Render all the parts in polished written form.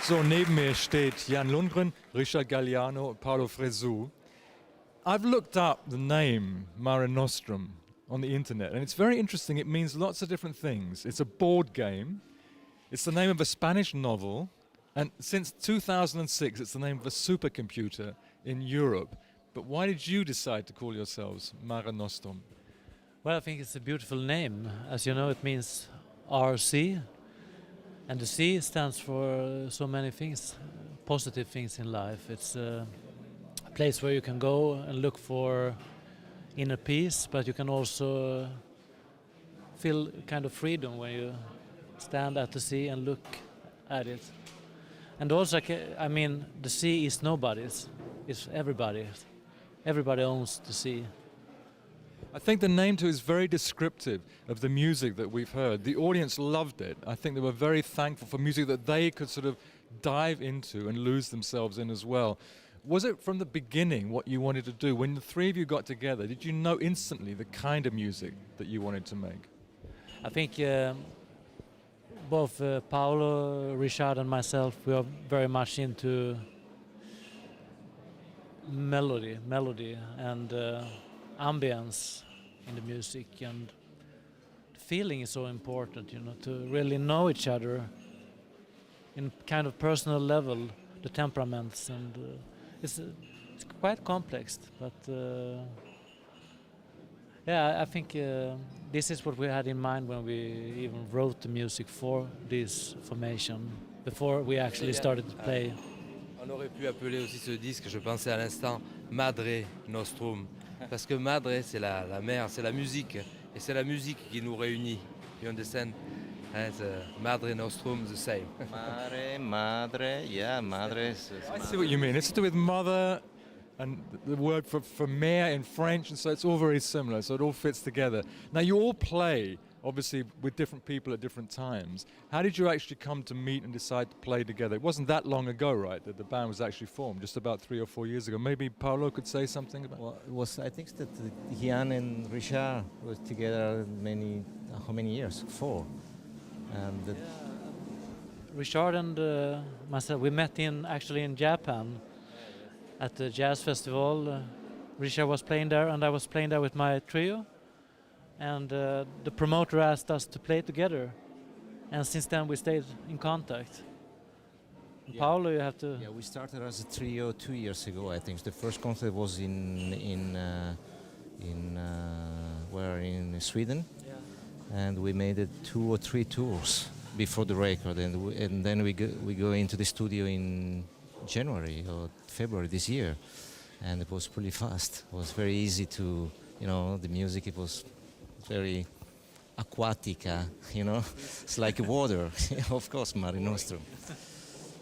So, neben mir steht Jan Lundgren, Richard Galliano, Paolo Fresu. I've looked up the name Mare Nostrum on the internet, and it's very interesting. It means lots of different things. It's a board game. It's the name of a Spanish novel. And since 2006, it's the name of a supercomputer in Europe. But why did you decide to call yourselves Mare Nostrum? Well, I think it's a beautiful name. As you know, it means RC. And the C stands for so many things, positive things in life. It's a place where you can go and look for inner peace, but you can also feel kind of freedom when you stand at the sea and look at it. And also, I mean, the sea is nobody's; it's everybody's. Everybody owns the sea. I think the name too is very descriptive of the music that we've heard. The audience loved it. I think they were very thankful for music that they could sort of dive into and lose themselves in as well. Was it from the beginning what you wanted to do? When the three of you got together, did you know instantly the kind of music that you wanted to make? I think both Paolo, Richard, and myself, we are very much into melody, and ambience in the music, and the feeling is so important, you know, to really know each other in kind of personal level, the temperaments, and it's quite complex, but yeah, I think this is what we had in mind when we even wrote the music for this formation, before we actually started to play. On aurait pu appeler aussi ce disque, je pensais à l'instant, Mare Nostrum, parce que Madre c'est la mer, c'est la musique, et c'est la musique qui nous réunit. You understand? Mare Nostrum, the same. Mare, madre, yeah, madre. I see what you mean. It's to do with mother and the word for mare in French, and so it's all very similar, so it all fits together. Now you all play, obviously, with different people at different times. How did you actually come to meet and decide to play together? It wasn't that long ago, right, that the band was actually formed, just about 3 or 4 years ago. Maybe Paolo could say something about it? Well, it was, I think that Jan and Richard was together how many years? 4. And Richard and myself, we met actually in Japan at the jazz festival. Richard was playing there, and I was playing there with my trio. And the promoter asked us to play together, and since then we stayed in contact. Yeah. Paolo, you have to. Yeah, we started as a trio 2 years ago. I think the first concert was in Sweden, Yeah. and we made it 2 or 3 tours before the record, and then we go into the studio in January or February this year, and it was pretty fast. It was very easy to, you know, the music, it was very aquatica, you know, it's like water. Of course, Mare Nostrum.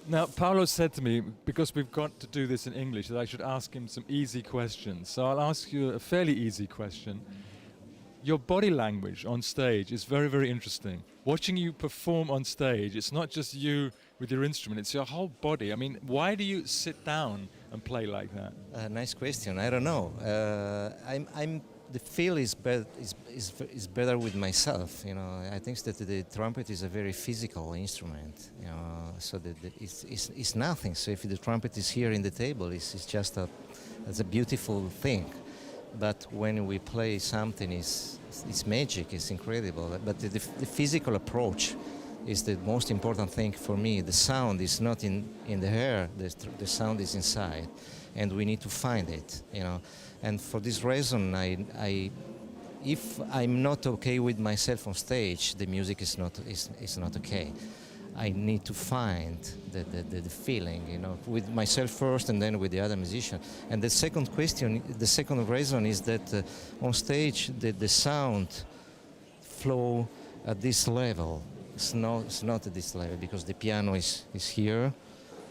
Now, Paolo said to me, because we've got to do this in English, that I should ask him some easy questions. So I'll ask you a fairly easy question. Your body language on stage is very, very interesting. Watching you perform on stage, it's not just you with your instrument, it's your whole body. I mean, why do you sit down and play like that? Nice question. I don't know. The feel is better with myself. You know, I think that the trumpet is a very physical instrument. You know, so that it's nothing. So if the trumpet is here in the table, it's just it's a beautiful thing. But when we play something, it's magic. It's incredible. But the physical approach is the most important thing for me. The sound is not in the air. The sound is inside, and we need to find it. You know, and for this reason, if I'm not okay with myself on stage, the music is not okay. I need to find the feeling, you know, with myself first, and then with the other musician. And the second reason is that on stage the sound flow at this level. It's not at this level because the piano is here,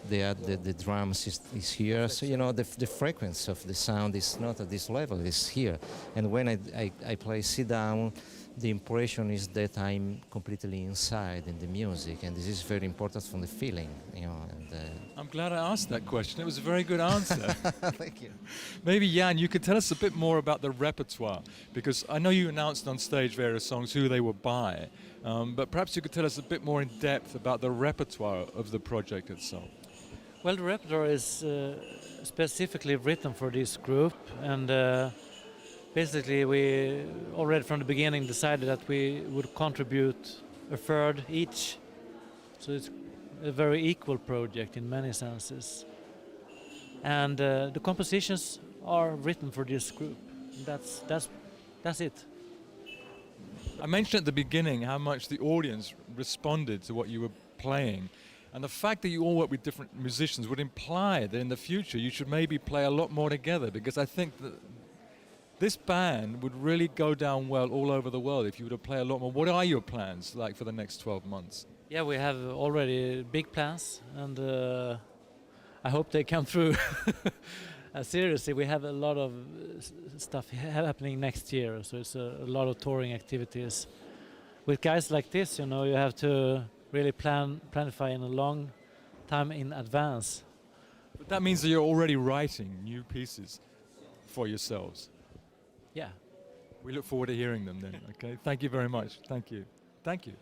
the drums is here. So you know the frequency of the sound is not at this level. It's here. And when I play sit down, the impression is that I'm completely inside in the music, and this is very important from the feeling, you know. And I'm glad I asked that question. It was a very good answer. thank you. Maybe, Jan, you could tell us a bit more about the repertoire, because I know you announced on stage various songs, who they were by, but perhaps you could tell us a bit more in depth about the repertoire of the project itself. Well, the repertoire is specifically written for this group, and basically we already from the beginning decided that we would contribute a third each, so it's a very equal project in many senses. And the compositions are written for this group. That's it. I mentioned at the beginning how much the audience responded to what you were playing. And the fact that you all work with different musicians would imply that in the future you should maybe play a lot more together, because I think that this band would really go down well all over the world if you were to play a lot more. What are your plans like for the next 12 months? Yeah, we have already big plans, and I hope they come through. Seriously, we have a lot of stuff happening next year, so it's a lot of touring activities. With guys like this, you know, you have to really planify in a long time in advance. But that means that you're already writing new pieces for yourselves. Yeah. We look forward to hearing them then, okay? Thank you very much. Thank you. Thank you.